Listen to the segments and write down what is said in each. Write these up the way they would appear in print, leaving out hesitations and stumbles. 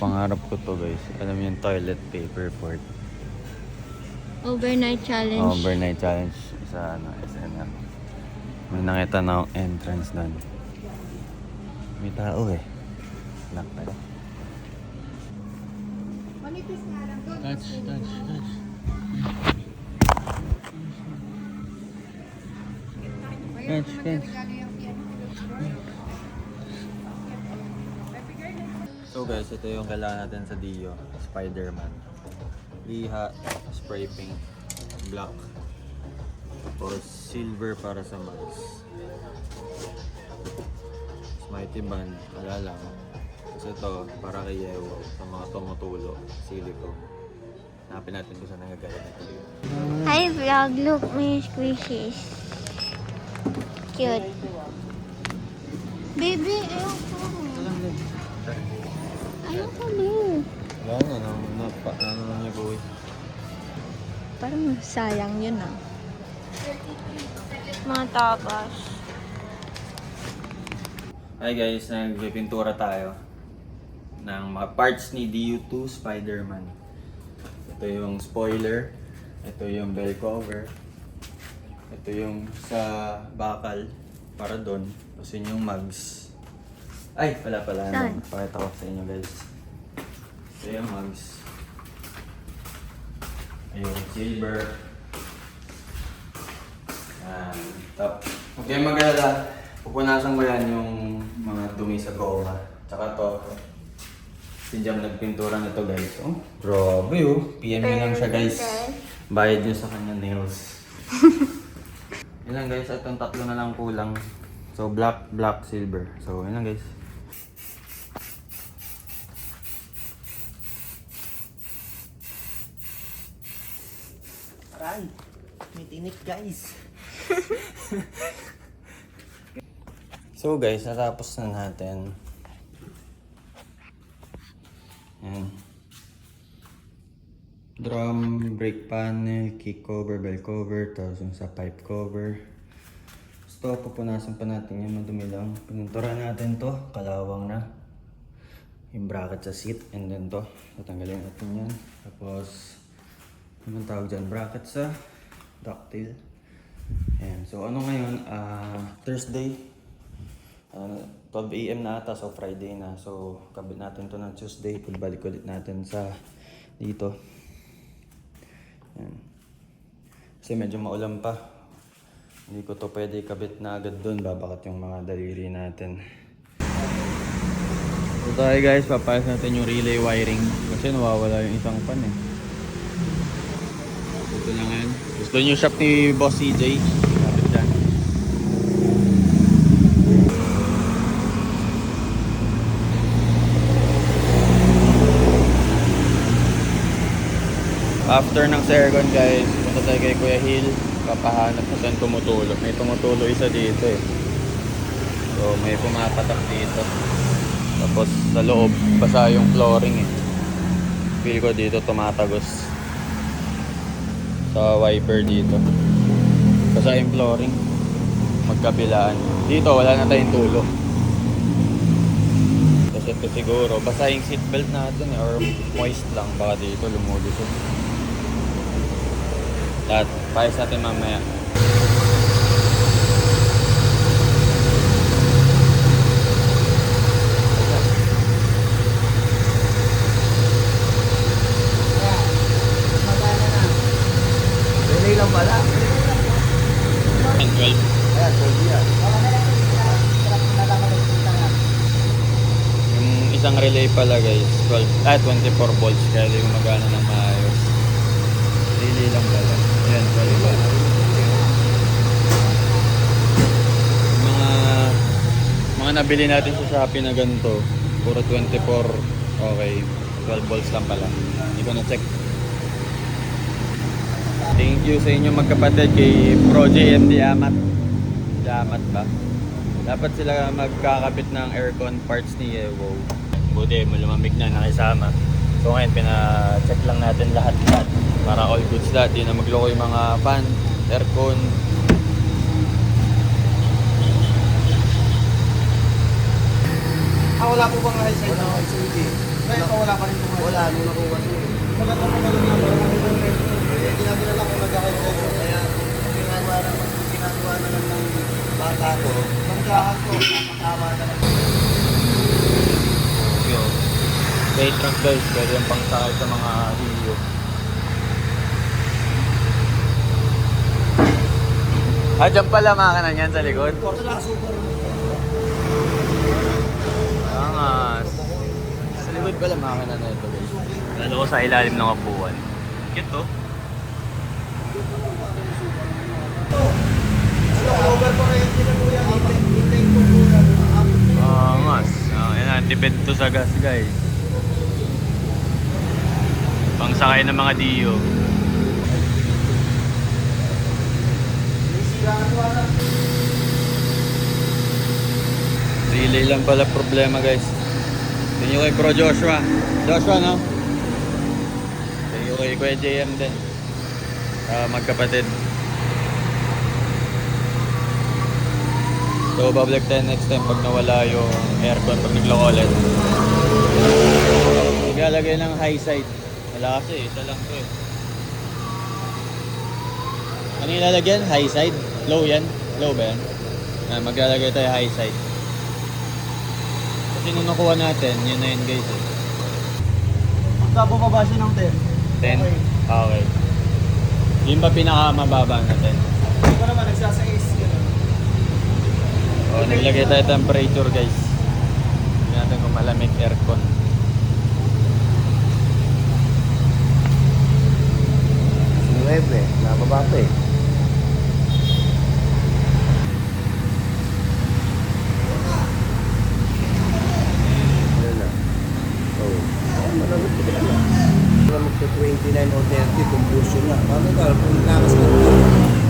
pangarap ko to guys. Alam mo yung toilet paper port. Overnight challenge. Overnight challenge sa SNM. May nakita na akong entrance doon. May tao eh. Lock pala. Touch. So guys, ito yung kailangan natin sa Dio. Spider-Man. Liha, spray paint, black. Tapos silver para sa mags. Mighty band, wala lang. Kasi ito, para kay Yewo, sa mga tumutulo, silicone. Hanapin natin kung saan nagagaya nito. Hi vlog, look may squishies. Cute. Baby, ayoko. Ayoko na. Wala na, ano niya boy. Parang sayang yun ah. Mga tapas. Hi guys, nagpipintura tayo ng mga parts ni DU2 Spider-Man. Ito yung spoiler, ito yung bell cover, ito yung sa bakal para doon, tapos yun yung mugs. Ay, pala, Saan? pakita ko sa inyo guys. Ito yung mugs. Ayun, silver. Top. Huwag kayong mag-alala. Pupunasan ko yan yung mga dumi sa goma. Tsaka to. Si Jam nagpintura na to guys. Oh, grabe oh. PM nyo lang siya guys. Bayad nyo sa kanya nails. Yun lang guys. Itong tatlo na lang kulang. So black, silver. So yun lang guys. Aray, may tinik guys. So guys, natapos na natin. Yan. Drum, brake panel, kick cover, bell cover, tapos yung sa pipe cover. So pupunasan pa natin yung madumi lang. Pinuntura natin to, kalawang na. Yung bracket sa seat, and then to, tatanggalin natin yan. Tapos, anong tawag dyan? Bracket sa ductile. Ayan. So ano ngayon? Thursday. 12 AM na ata, so Friday na. So kabit natin to ng Tuesday. Pagbalik ulit natin sa dito. Ayan. Kasi medyo maulan pa. Hindi ko to pwede kabit na agad dun. Babakat yung mga daliri natin. So tayo guys, papayos natin yung relay wiring. Kasi nawawala yung isang pan eh. Ito lang yan. Gusto nyo yung shop ni Boss CJ. Kapit dyan. After ng Sergon guys, punta tayo kay Kuya Hill. Papahanap na saan tumutulo. May tumutulo isa dito eh. So may pumapatak dito. Tapos sa loob, basa yung flooring eh. Feel ko dito tumatagos. Sa wiper dito. Basa yung flooring. Magkabilaan. Dito wala na tayong tulo. Tapos ito siguro, basa yung seatbelt natin eh, or moist lang. Baka dito lumulusog. Lahat, payos natin mamaya. Relay lang pala. 12. Ayan, 12 yan. Yung isang relay pala guys, 24 volts, kaya di gumagana ng maayos. Relay lang pala. Ayan, 12 volts. Mga nabili natin sa Shopee na ganito, puro 24, okay, 12 volts lang pala. Hindi ko na check. Thank you sa inyo magkapatid kay Pro JMD Amat. Amat ba? Dapat sila magkakabit ng aircon parts ni Yewo. Buti, malamamig na nakisama. So ngayon, pina-check lang natin lahat para all goods lahat. Di na magloko yung mga fan, aircon. Wala po bang high side na LCD? Ngayon wala wala pa rin kung wala, nung nakuha siya. Ginagilala ko nagkakaroon. Kaya ginagawa na lang ng bata ko. Pagkahan ko, napakama na lang. Yun. Bait trunk guys, pwede yung pangsakay sa mga iyo. Dyan pala makanan yan sa likod. Angas. Sa likod pala makanan na ito guys. Lalo ko sa ilalim ng kapuan. Cute to. Angas. Yan na, depend to sa gas guys. Pangsakay ng mga diyo. Relay lang pala problema guys. Thank you kay Bro Joshua. Joshua no? Thank you kay Kuya JM din. Magkapatid. So babalik tayo next time pag nawala yung aircon pag naglock ulit. Igalagay ng high side. Wala kasi, isa lang to eh. Ano yung lalagyan? High side? Low yan? Low ba yan? Maglalagay tayo high side. Kasi nung nakuha natin, yun na yun guys eh. Pagka bumaba siya ng 10. 10? Okay. Yun ba pinakamababa natin? Hindi ko naman nagsasais. O, naglagay tayo temperature guys. Hindi natin kung malamig aircon. Nuebe, nababa pa eh. Magka-29 o 30, combustion na. Paano ka? Kung lakas ka na,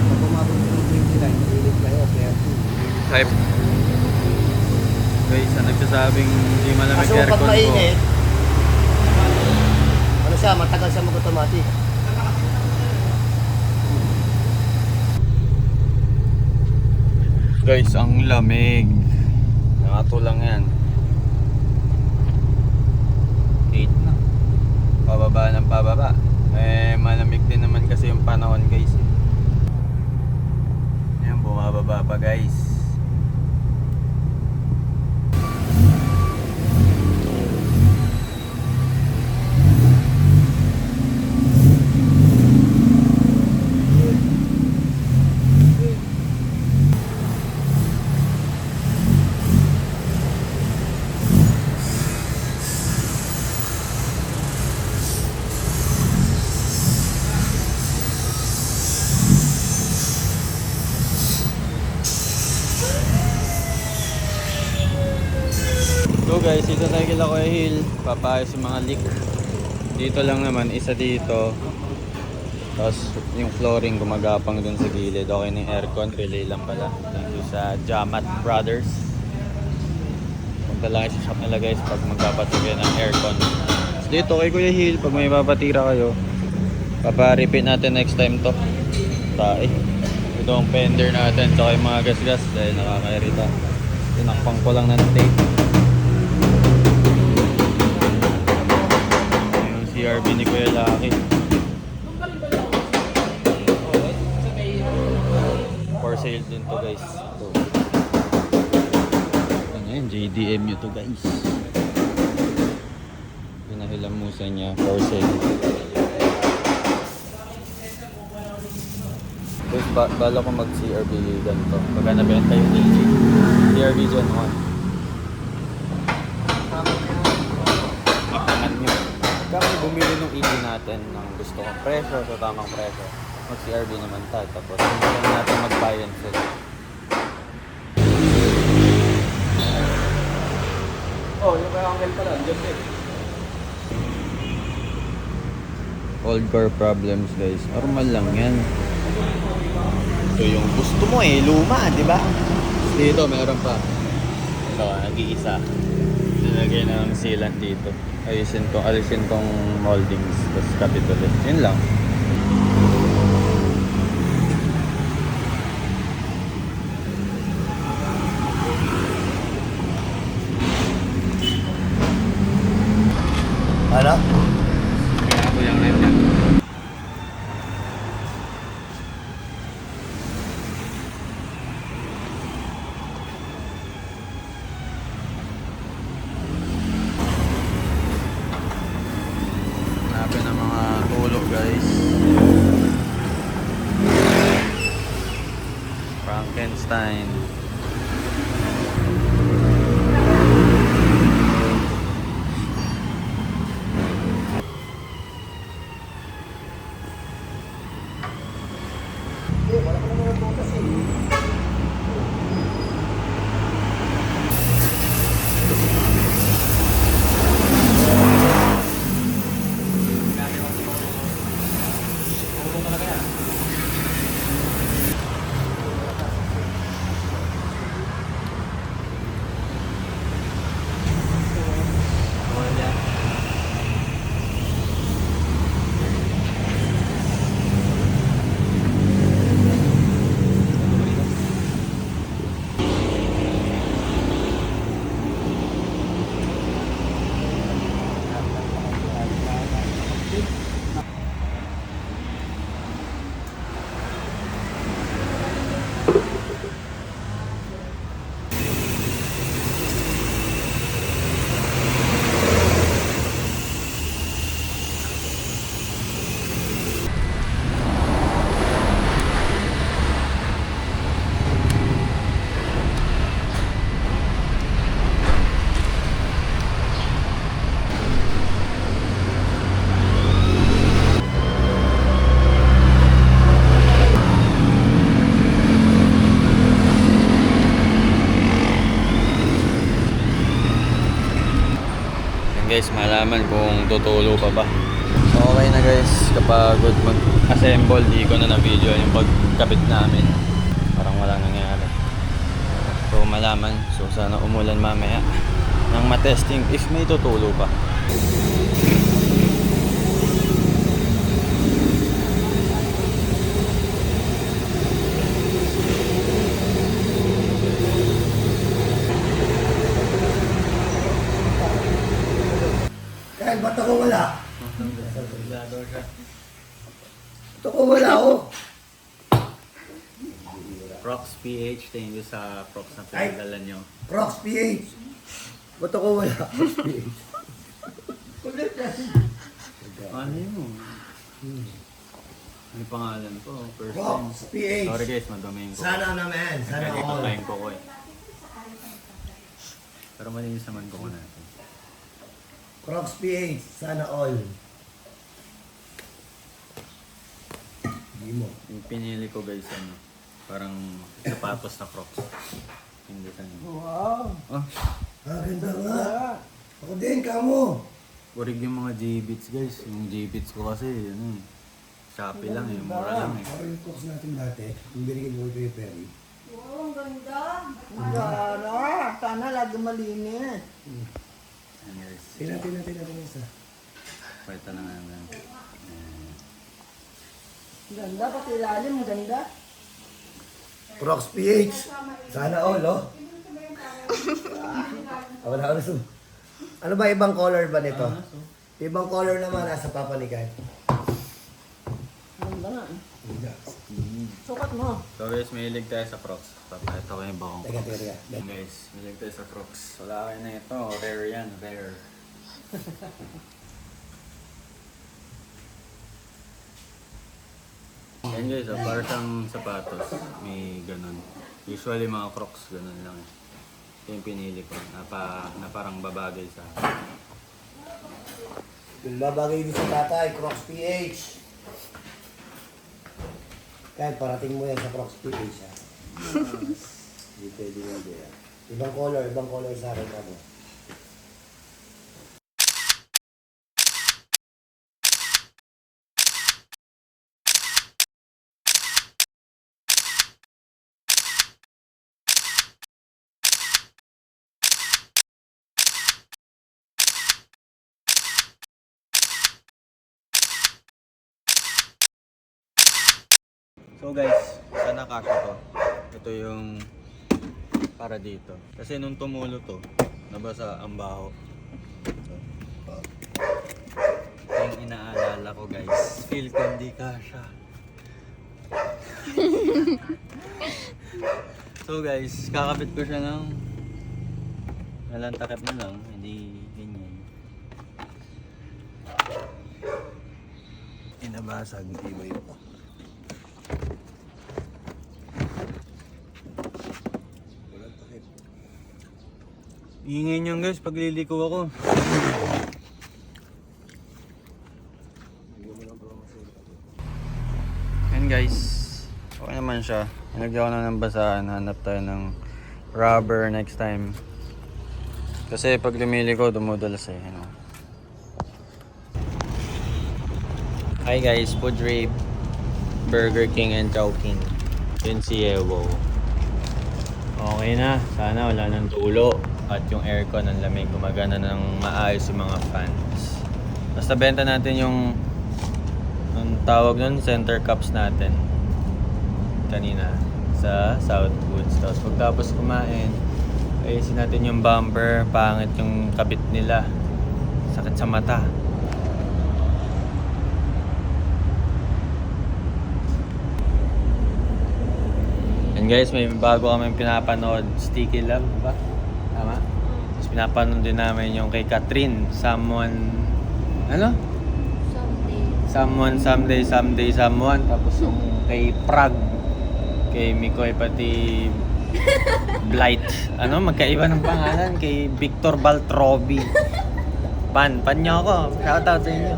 pag pumabot ng 29, ulit na yun, 30. Hype. Guys, nagsasabing hindi malamig Kaso aircon pag ko. mainit, ano siya, matagal siya mag-automatic. Guys, ang lamig. Nakatulang yan. 8 na. Pababa ng pababa. Malamig din naman kasi yung panahon guys. Ayan, bumababa pa guys. So guys, dito tayo kila Kuya Hill. Papayos yung mga leak. Dito lang naman, isa dito. Tapos yung flooring gumagapang dun sa gilid. Okay na yung aircon, relay lang pala. Thank you sa Jamat Brothers. Punta lang sa shop nila guys pag magpapatid kayo ng aircon. So dito kay Kuya Hill, pag may papatira kayo, papa-repeat natin next time to. Tae. Ito ang fender natin. So yung mga gas-gas dahil nakakairita. Tinakpang ko lang ng tape. Yung CRV ni Kuya Laki. For sale din to guys. So, ano yan, JDM to guys. Pinahilamusan niya for sale. Tapos bala ko mag CRV ganito. Pagka nabenta yung EG. CRV Gen 1. Ikangan nyo. Kami bumili ng EG natin ng gusto kong presyo, sa tamang presyo. Mag CRV naman tayo. Tapos hindi natin mag-buy and sell. Oh, yung kaya angle pala. Diyan din. Old car problems guys. Normal lang yan. Ito yung gusto mo eh, luma, di ba? Dito meron pa. Ito, nag-iisa. Nilagay na ng sealant dito. Alisin kong moldings, tapos kapit ulit. Yun lang. Frankenstein. Wala ko naman butas eh. Yan guys, malaman kung tutulo pa ba. So okay na guys, kapag mag-assemble, di ko na video yung pagkabit namin. Parang walang nangyari. So malaman, so sana umulan mamaya nang matesting if may tutulo pa. Kahit ba't ako wala? Ba't ako wala oh? Prox PH, thank you sa prox na Ay. pinadala nyo. Crocs PH. Ba't ako wala? Crocs PH. Ano yun? May pangalan ko, first time. Crocs PH. Sorry guys, madumihin ko. Sana naman. Sana Kaya all. ipatayin ko eh. Pero malinis naman ko natin. Crocs PH. Sana all. Hindi mo. Yung pinili ko guys, ano, parang sapatos na Crocs. Hindi sa Wow. Oh, Ganda nga. Ako din, kamo. urig yung mga J-Beats guys. Yung J-Beats ko kasi, ano eh. Shopee lang eh, mura lang eh. Ako yung Crocs natin dati. Yung binigyan ko kay Perry. Wow, ang ganda. Ganda. Sana lagi malinis. Ano guys, Tingnan isa. pwede lang naman. Ganda, pati ilalim, ganda. Crocs PH. Sana all, oh. Ako na gusto. Ano ba ibang color ba nito? Ibang color naman nasa Papa ni Kai. Ganda nga. Sukat mo. So guys, mahilig tayo sa Crocs. Papayat ako yung bakong Teka. Crocs. Yan guys, mahilig tayo sa Crocs. Wala kayo na ito, rare yan, rare. Yan guys, para siyang sapatos, may ganun. Usually mga Crocs, ganun lang eh. Ito yung pinili ko, na parang babagay sa akin. Yung babagay din sa tatay, Crocs PH. Kahit parating mo yan sa Crocs PH, ha? Hindi pwede yan. Ibang color sa akin, ano? So guys, sana kasya to. Ito yung para dito. Kasi nung tumulo to, nabasa ang baho. So, ito yung inaalala ko guys. Feel ko hindi kasya. So guys, kakabit ko siya ng walang takip na lang, hindi ganyan. Inabasag, iba ito. Ingay niyan guys, pagliliko ako. Yan guys, okay naman siya. Nilagyan ko na ng basahan, hanap tayo ng rubber next time. Kasi pag lumiliko, dumudulas eh. Ano? Hi guys, food rave. Burger King and Chowking. Yun si Ewo. Okay na, sana wala nang tulo. At yung aircon ang lamig, gumagana ng maayos yung mga fans. Basta benta natin yung ang tawag nun, center cups natin kanina sa Southwoods. Tapos pagtapos kumain, ayusin natin yung bumper. Pangit yung kabit nila, sakit sa mata. And guys, may bago kami pinapanood, Sticky Love ba? Tama? Tapos pinapanood din namin yung kay Catherine, Someone, ano? Someday. Someone. Tapos yung kay Prague, kay Mikoy pati Blight. Ano, magkaiba ng pangalan, kay Victor Baltrobi. Pan nyo ako. Shoutout sa inyo.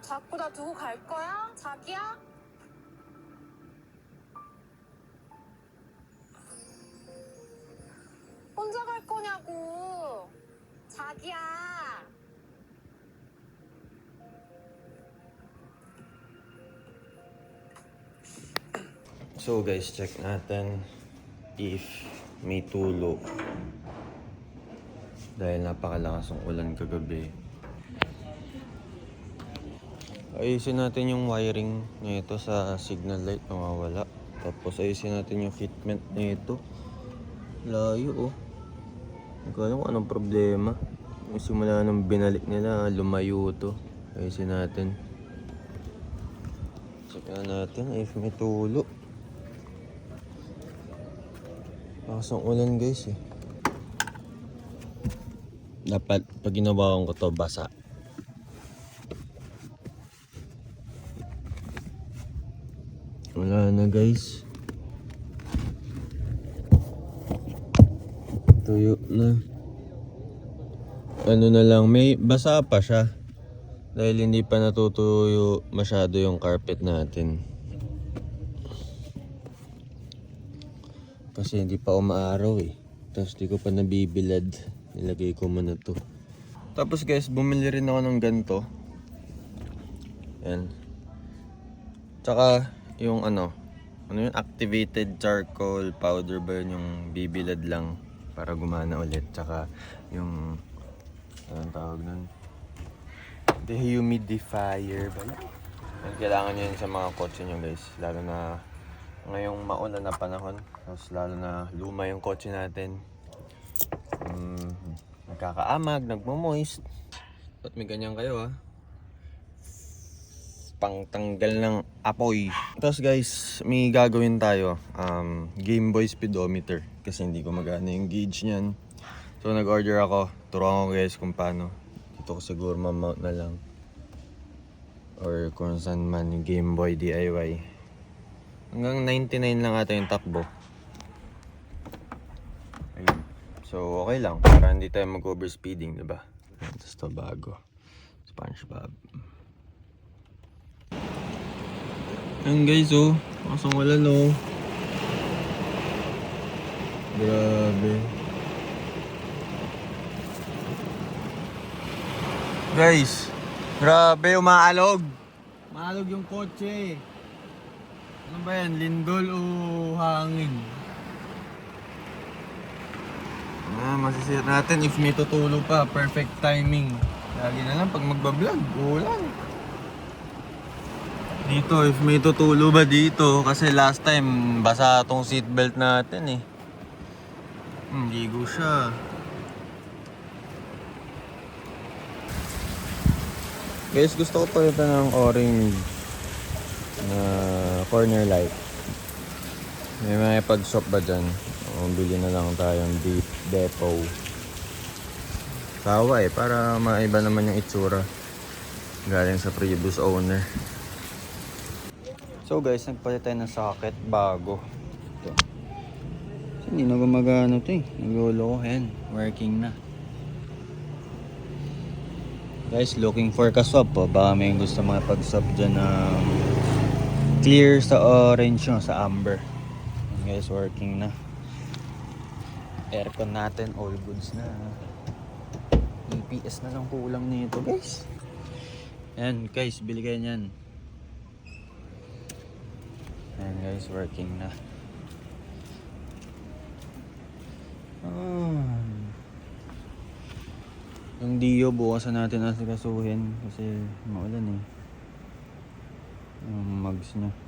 자꾸 나 두고 갈 거야? 자기야? 혼자 갈 거냐고. 자기야. So guys, check natin if may tulo. Dahil napakalakas ng ulan kagabi. Ayusin natin yung wiring nito sa signal light, mawawala. Tapos ayusin natin yung fitment nito. Layo oh. Hindi ko alam kung anong problema. Simula nung binalik nila, lumayo to. Ayusin natin. Check natin if may tulo. Lakas ng ulan guys eh. Dapat pag ginawa ko to basa. Wala na guys. Tuyo na. Ano na lang, may basa pa siya. Dahil hindi pa natutuyo masyado yung carpet natin. Kasi hindi pa umaaraw eh. Tapos di ko pa nabibilad. Nilagay ko muna to. Tapos guys, bumili rin ako ng ganito. Yan. Tsaka yung ano yun, activated charcoal powder ba yun, yung bibilad lang para gumana ulit. Tsaka yung anong tawag nun, dehumidifier ba yun? Kailangan nyo yun sa mga kotse nyo guys, lalo na ngayong maulan na panahon. Tapos lalo na luma yung kotse natin, nagkakaamag, nagmo-moist. At may ganyan kayo ha, pangtanggal ng apoy. Tapos guys, may gagawin tayo, Game Boy speedometer, kasi hindi ko magana yung gauge niyan. So nag-order ako. Turuan ko guys kung paano. Dito ko siguro mamount na lang, or kung saan man yung Game Boy DIY. Hanggang 99 lang ata yung takbo. Ayun. So okay lang, para hindi tayo mag-overspeeding, diba? Tapos ito bago, SpongeBob. Ayan guys oh, masang ulan oh. Grabe. Guys, grabe, umaalog. Umaalog yung kotse. Ano ba yan, lindol o hangin? Masisira natin if may tutulo pa. Perfect timing. Lagi na lang pag magbablog, ulan. Dito, if may tutulo ba dito? Kasi last time, basa tong seatbelt natin eh. Ligo siya. Guys, gusto ko palitan ng orange na corner light. May mga pag-shop ba dyan? O, bili na lang tayong Deep Depot. Sawa eh, para maiba naman yung itsura galing sa previous owner. So guys, nagpalit tayo ng socket bago. Hindi na gumagana to eh. Naglolo ko. Ayan, working na. Guys, looking for ka-swap po. Baka may gusto mga pag-swap dyan na clear sa orange no, sa amber. Ayan guys, working na. Aircon natin, all goods na. EPS na lang kulang nito guys. Ayan guys, bili kayo nyan. Ayan guys, working na. Yung Dio bukasan natin asikasuhin kasi maulan eh. Yung mugs niya.